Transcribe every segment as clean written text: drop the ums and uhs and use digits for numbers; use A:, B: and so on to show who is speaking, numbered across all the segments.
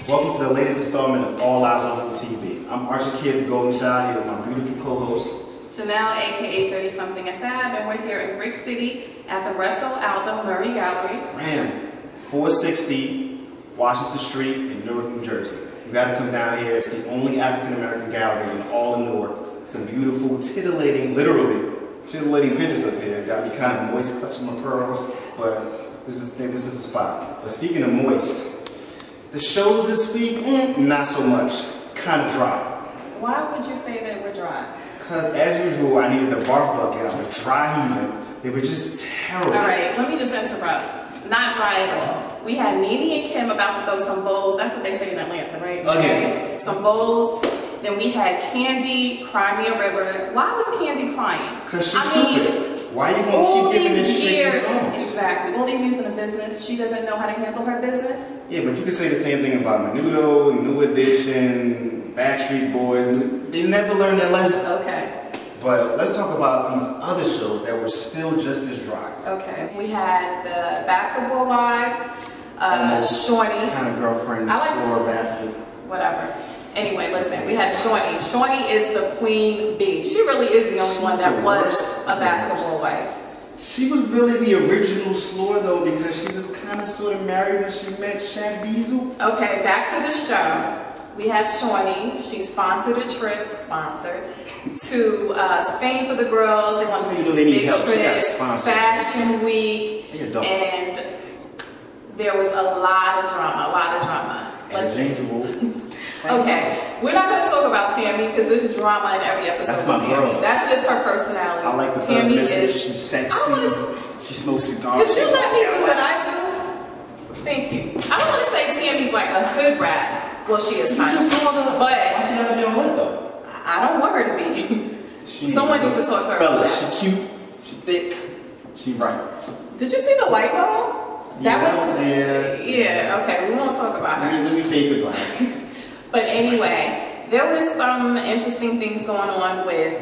A: Welcome to the latest installment of AllEyesOnWho TV. I'm Archie Kid, the Golden Child, here with my beautiful co-host
B: Janelle, aka 30-something and Fab, and we're here in Brick City at the Russell Aldo Murray Gallery.
A: Ram, 460 Washington Street in Newark, New Jersey. You gotta come down here. It's the only African-American gallery in all of Newark. Some beautiful, titillating, literally titillating pictures up here. Got me kind of moist, clutching my pearls, but this is the spot. But speaking of moist, the shows this week, not so much. Kind of dry.
B: Why would you say that we're dry?
A: Because as usual, I needed a barf bucket. I was dry heaving. They were just terrible.
B: All right, let me just interrupt. Not dry at all. We had Nene and Kim about to throw some bowls. That's what they say in Atlanta, right?
A: Again.
B: Some bowls. Then we had Candy, Cry Me a River. Why was Candy crying?
A: Because she's stupid. Why are you going to keep giving this chick these songs?
B: Exactly. All these years in the business, she doesn't know how to handle her business.
A: Yeah, but you can say the same thing about Menudo, New Edition, Backstreet Boys. They never learned their lesson.
B: Okay.
A: But let's talk about these other shows that were still just as dry.
B: Okay. We had the Basketball Wives, Shorty.
A: Kind of girlfriend, floor basket.
B: Whatever. Anyway, listen, we had Shorty. Shorty is the queen bee. She really is the only one that was a basketball wife.
A: She was really the original Slore though, because she was kind of sort of married when she met Shaq Diesel.
B: Okay, back to the show. We had Shorty. She sponsored a trip, to Spain for the girls. They wanted to do this big trip, Fashion Week, and there was a lot of drama,
A: As usual.
B: Okay, we're not going to talk about Tammy because there's drama in every episode.
A: That's my girl.
B: That's just her personality.
A: I like the
B: Tammy
A: message. She's sexy. She smokes cigars.
B: Could you let me do what I do? Thank you. I don't want to say Tammy's like a hood rat. Well, she is kind of. But
A: why she gotta be on what though?
B: I don't want her to be. Someone needs to talk to her.
A: Fellas, she cute. She thick. She right.
B: Did you see the white ball? Yeah. Okay, we won't talk about her.
A: Let me fade the black.
B: But anyway, there was some interesting things going on with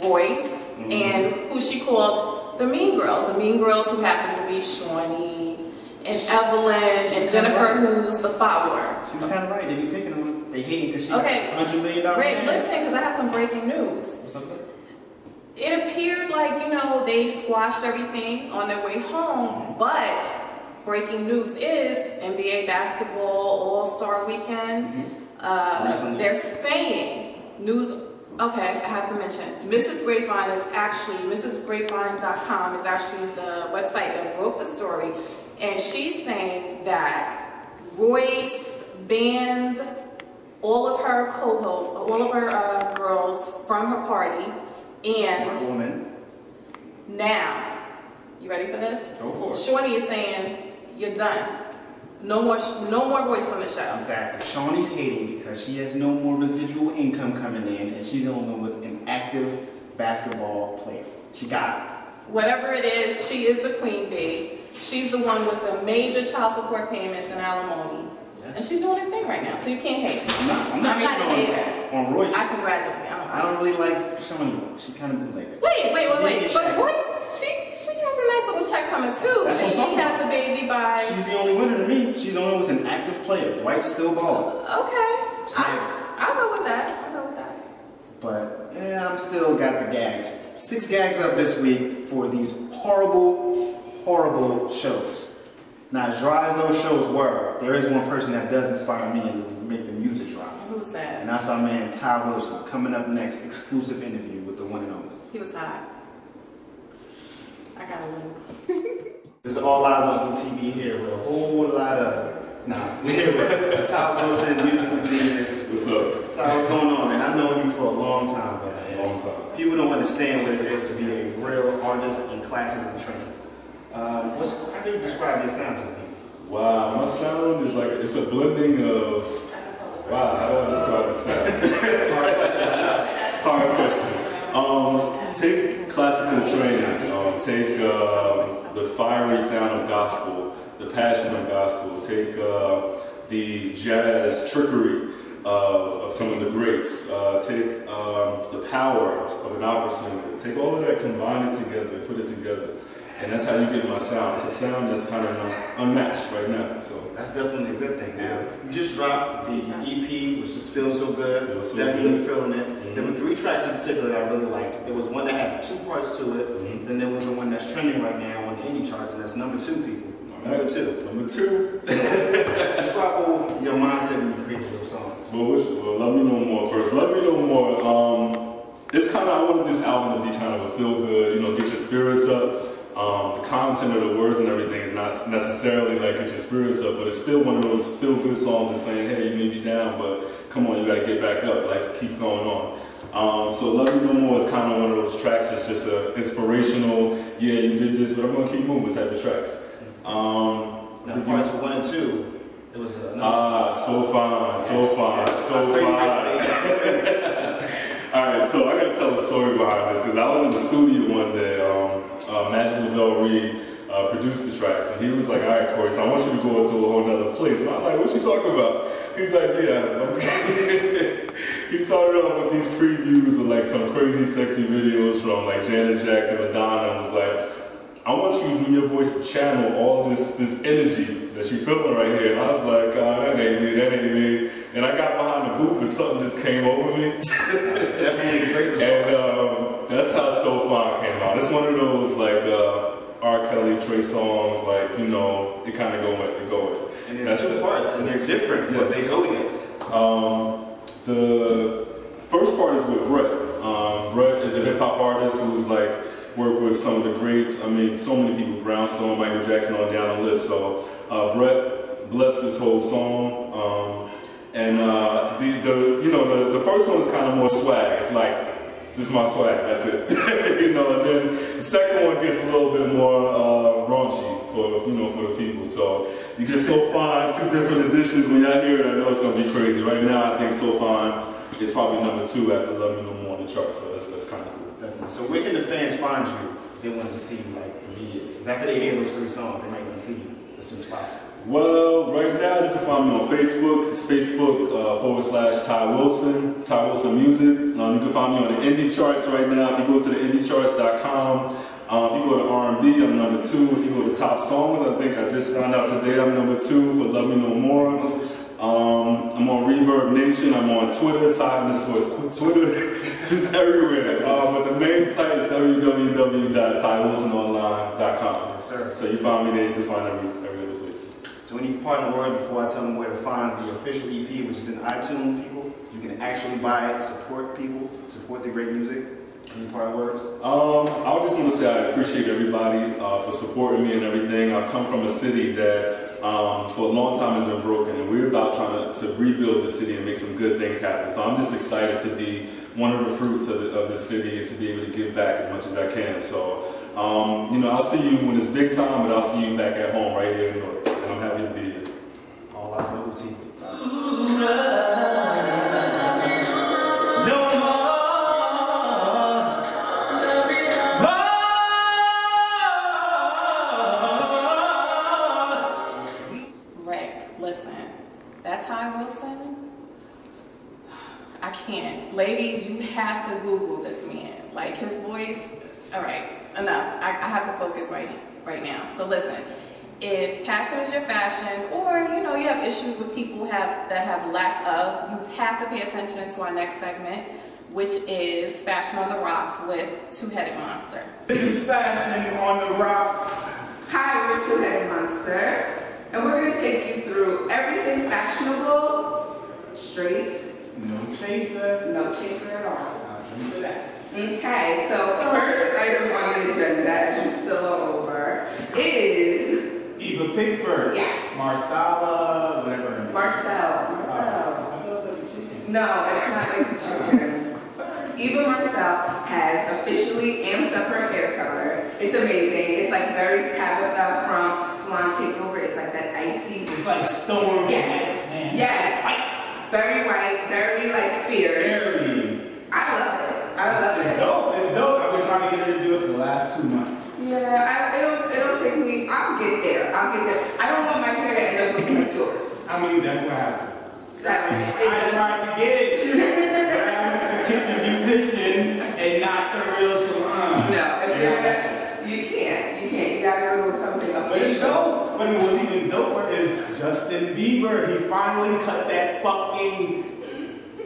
B: Royce and who she called the Mean Girls. The Mean Girls who happen to be Shawnee and Evelyn and Jennifer, who's the follower.
A: She was kind of right. They be picking on her. They hating because she
B: got
A: $100 million.
B: Great, listen, because I have some breaking news.
A: What's up there?
B: It appeared like, they squashed everything on their way home, but breaking news is NBA basketball All-Star Weekend. They're saying okay, I have to mention, Mrs. Grapevine is actually, MrsGrapevine.com is actually the website that broke the story, and she's saying that Royce banned all of her co-hosts, all of her girls from her party, and now, you ready for this?
A: Go for it.
B: Shorty is saying, you're done. No more Royce on the show.
A: Exactly. Shawnee's hating because she has no more residual income coming in, and she's the only one with an active basketball player. She got it.
B: Whatever it is, she is the queen bee. She's the one with the major child support payments and alimony. Yes. And she's doing her thing right now, so you can't hate.
A: I'm not hating on Royce.
B: I congratulate her.
A: I don't really like Shawnee. She kind of like that.
B: Wait. But Royce, she has a nice little check coming too.
A: That's
B: and she has a baby by...
A: She's the only winner to me. She's the only one with an active player. Dwight's still balling.
B: Okay. I'll go with that.
A: But, yeah, I'm still got the gags. 6 gags up this week for these horrible, horrible shows. Now, as dry as those shows were, there is one person that does inspire me and make the music dry.
B: Who's that?
A: And that's our man, Ty Wilson, coming up next. Exclusive interview with the one and only.
B: He was hot. I got a little.
A: This is AllEyesOnWho TV here with a whole lot of... we're here with Ty Wilson, musical genius.
C: What's up?
A: Ty, what's going on, man? I've known you for a long time, man.
C: Long time.
A: People don't understand what it is to be a real artist and classically trained. How do you describe your sound to people?
C: Wow, my sound is like, it's a blending of... Wow, how do I describe the sound? Hard question. Take classical training. Take the fiery sound of gospel, the passion of gospel. Take the jazz trickery of some of the greats. Take the power of an opera singer. Take all of that, combine it together, put it together. And that's how you get my sound. It's a sound that's kind of unmatched right now. So
A: that's definitely a good thing. Now, you just dropped the EP, which just feels so good.
C: Feels so
A: definitely
C: good.
A: feeling it. There were 3 tracks in particular that I really liked. There was one that had 2 parts to it. Then there was the one that's trending right now on the indie charts, and that's number 2, people. Number 2.
C: Number 2.
A: Describe your mindset when you create those songs.
C: Well, let me know more first. Let me know more. It's kind of, I wanted this album to be kind of a feel good, you know, get your spirits up. The content of the words and everything is not necessarily like get your spirits up, but it's still one of those feel good songs that's saying, hey, you may be down, but come on, you gotta get back up. Life keeps going on. So Love You No More is kind of one of those tracks that's just an inspirational, yeah, you did this, but I'm gonna keep moving type of tracks.
A: Now, parts 1 and 2, it was
C: so fine, so fine, so fine. Alright, so I gotta tell a story behind this, because I was in the studio one day, Magic LaBelle Reed produced the tracks, and he was like, alright, Corey, so I want you to go into a whole nother place. And I was like, what you talking about? He's like, yeah. He started off with these previews of like some crazy sexy videos from like Janet Jackson, Madonna, and was like, I want you through your voice to channel all this energy that you're feeling right here. And I was like, that ain't me, that ain't me. And I got behind the booth and something just came over me.
A: Definitely great results.
C: And that's how So Fine came out. It's one of those like R. Kelly, Trey songs, like, you know, it kind of go with.
A: And there's 2 parts, and they're different, but they go together.
C: The first part is with Brett. Brett is a hip hop artist who's like worked with some of the greats. I mean, so many people, Brownstone, Michael Jackson, on down the list. So Brett blessed this whole song. The first one is kind of more swag. It's like, this is my swag, that's it. You know, and then the second one gets a little bit more raunchy for the people. So you get So Fine, 2 different editions. When y'all hear it, I know it's gonna be crazy. Right now, I think So Fine is probably number 2 after Love Me No More on the chart. So that's kind of cool.
A: Definitely. So where can the fans find you if they wanted to see you like immediately? Because after they hear those 3 songs, they might want to see you as soon as possible.
C: Well, right now you can find me on Facebook. It's Facebook /Ty Wilson, Ty Wilson Music. You can find me on the indie charts right now. If you go to the indiecharts.com, if you go to R&B, I'm number 2. If you go to top songs, I think I just found out today I'm number 2 for Love Me No More. I'm on Reverb Nation. I'm on Twitter, Ty Twitter, just everywhere. But the main site is www.tywilsononline.com.
A: Yes, sir.
C: So you find me there, you can find every other place.
A: So any parting word before I tell them where to find the official EP, which is in iTunes, people? You can actually buy it, support people, support the great music. Any parting words?
C: I just want to say I appreciate everybody for supporting me and everything. I've come from a city that for a long time has been broken, and we're about trying to rebuild the city and make some good things happen. So I'm just excited to be one of the fruits of the city and to be able to give back as much as I can. So, I'll see you when it's big time, but I'll see you back at home right here in Newark, and I'm happy to be here.
A: AllEyesOnWho TV.
B: I can't. Ladies, you have to Google this man. Like, his voice, all right, enough. I have to focus right now. So listen, if passion is your fashion, or, you have issues with people that have lack of, you have to pay attention to our next segment, which is Fashion on the Rocks with Two-Headed Monster.
D: This is Fashion on the Rocks.
E: Hi, we're Two-Headed Monster, and we're going to take you through everything fashionable, straight,
D: no chaser.
E: No chaser at all.
D: I'll into that.
E: Okay, so first item on the agenda, as you spill over, is
D: Eva Pickford.
E: Yes.
D: Marsala, whatever.
E: Marcel.
D: I thought it was like a chicken.
E: No, it's not like the chicken.
D: Sorry.
E: Eva Marcel has officially amped up her hair color. It's amazing. It's like very Tabitha from Salon Takeover. It's like that icy.
D: It's like Storm.
E: Yes.
D: Man.
E: Yes.
D: Fight.
E: Very white, very like fierce.
D: Very.
E: I love it. I love
D: It's
E: it.
D: dope. It's dope. I've been trying to get her to do it for the last 2 months.
E: Yeah, it'll take me. I'll get there. I don't want my hair to end up looking like yours.
D: I mean, that's what happened. I
E: It
D: tried to get it, but I went to the kitchen beautician and not the real salon.
E: No, if you're gonna, you can't.
D: But it was even doper is Justin Bieber. He finally cut that fucking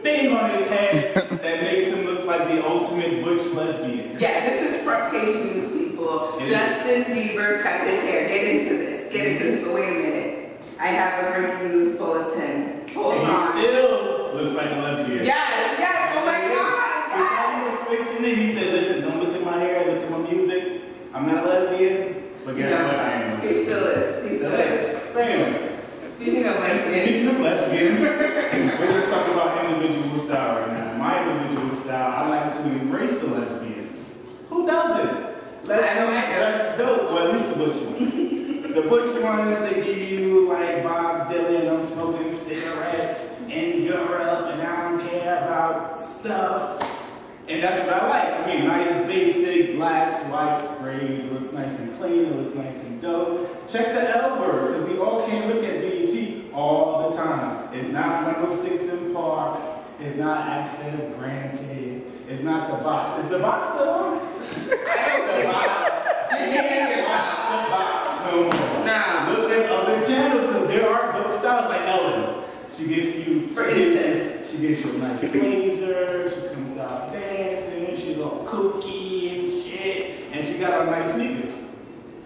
D: thing on his head that makes him look like the ultimate butch lesbian.
E: Yeah, this is front page news, people. Justin Bieber cut his hair. Get into this. But wait a minute. I have a breaking news bulletin. Hold on.
D: He still looks like a lesbian.
E: Yes. Oh my God.
D: He was fixing it. He said, listen, don't look at my hair, look at my music. I'm not a lesbian, but guess what? I am.
E: He still is. He still is.
D: But anyway.
E: Speaking of
D: lesbians, we're going to talk about individual style right now. My individual style, I like to embrace the lesbians. Who doesn't? Lesbians dress dope, or at least the butch ones. The butch ones, they give you like Bob Dylan, I'm smoking cigarettes in Europe and I don't care about stuff. And that's what I like. I mean, nice, basic, blacks, whites, grays. It looks nice and clean. It looks nice and dope. Check the L word, because we all can't look at BET all the time. It's not 106 in Park. It's not Access Granted. It's not The Box. Is The Box still on? The Box no more.
E: Nah.
D: Look at other channels, because there are dope styles like Ellen. She gives you, she gives you a nice blazer. She comes out dancing. She's all kooky and shit, and she got on nice sneakers.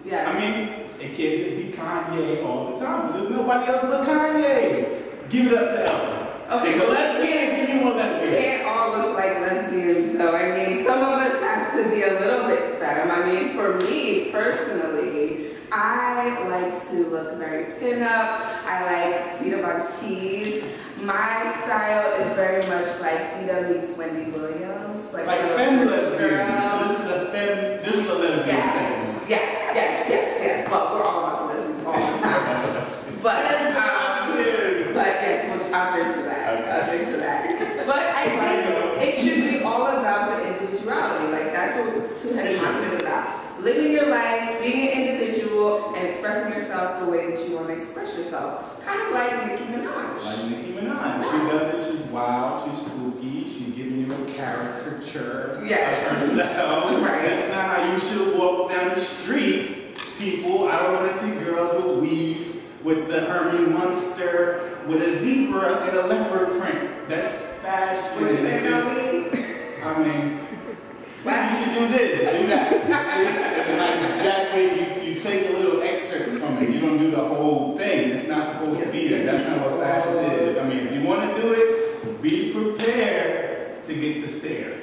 E: Yeah.
D: I mean, it can't just be Kanye all the time, because there's nobody else but Kanye. Give it up to Ellen.
E: Okay,
D: the lesbians, give me more lesbians.
E: We can't all look like lesbians, though. I mean, some of us have to be a little bit femme. I mean, for me personally, I like to look very pinup. I like Dita Von Teese. My style is very much like Dita meets Wendy Williams. Like
D: a femme lesbian. So this is a lesbian segment.
E: Yes. Well, we're all about the lesbians all the time. But yes, I'll drink to that. But I think it should be all about the individuality. Like, that's what Two-Headed Monster is about. Living your life, being an individual, and expressing yourself the way that you want to express yourself. Kind of like Nicki Minaj.
D: Like Nicki Minaj. She does it, she's wild, she's kooky, she's giving you a caricature of herself.
E: Right.
D: That's not how you should walk down the street, people. I don't want to see girls with weaves, with the Herman Munster, with a zebra and a leopard print. That's fashion.
E: What is that?
D: I mean, you should do this, do that. See? A nice jacket, you take a little excerpt from it. You don't do the whole thing. It's not supposed to be there. That's not what fashion is. I mean, if you want to do it, be prepared to get the stare.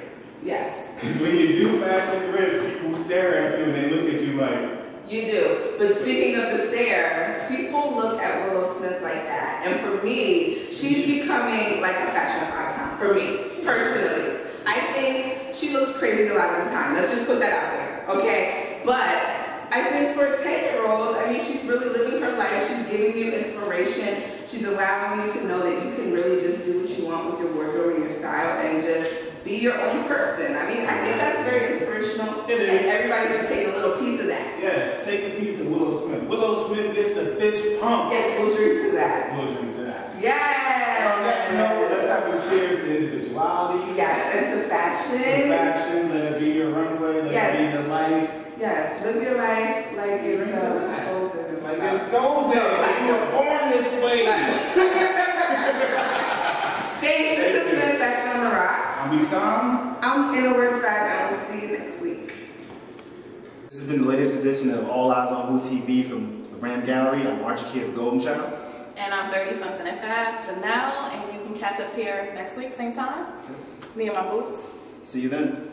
E: Yes.
D: Because when you do fashion risk, people stare at you and they look at you like...
E: You do. But speaking of the stare, people look at Willow Smith like that. And for me, she's becoming like a fashion icon. For me, personally. I think she looks crazy a lot of the time. Let's just put that out there, okay? But I think for 10-year-olds, I mean, she's really living her life. She's giving you inspiration. She's allowing you to know that you can really just do what you want with your wardrobe and your style and just be your own person. I mean, I think that's very inspirational.
D: It is.
E: And everybody should take a little piece of that.
D: Yes, take a piece of Willow Smith. Willow Smith gets the fist pump.
E: Yes, we'll drink to that.
D: We'll drink to that.
E: Yes.
D: On that note, let's have a cheers to individuality.
E: Yes, and to fashion.
D: To fashion, let it be your runway, let it be your life.
E: Yes, live your life like it's golden.
D: Like it's golden. You were born this way.
E: Thanks. This has been Fashion on the Rocks.
D: I'm Isam.
E: I'm in a word fact. I will see you next week.
A: This has been the latest edition of All Eyes on Who TV from the Ram Gallery. I'm Archie Kid, the Golden Child.
B: And I'm 30-something at Fab, Janelle, and you can catch us here next week, same time. Me and my boots.
A: See you then.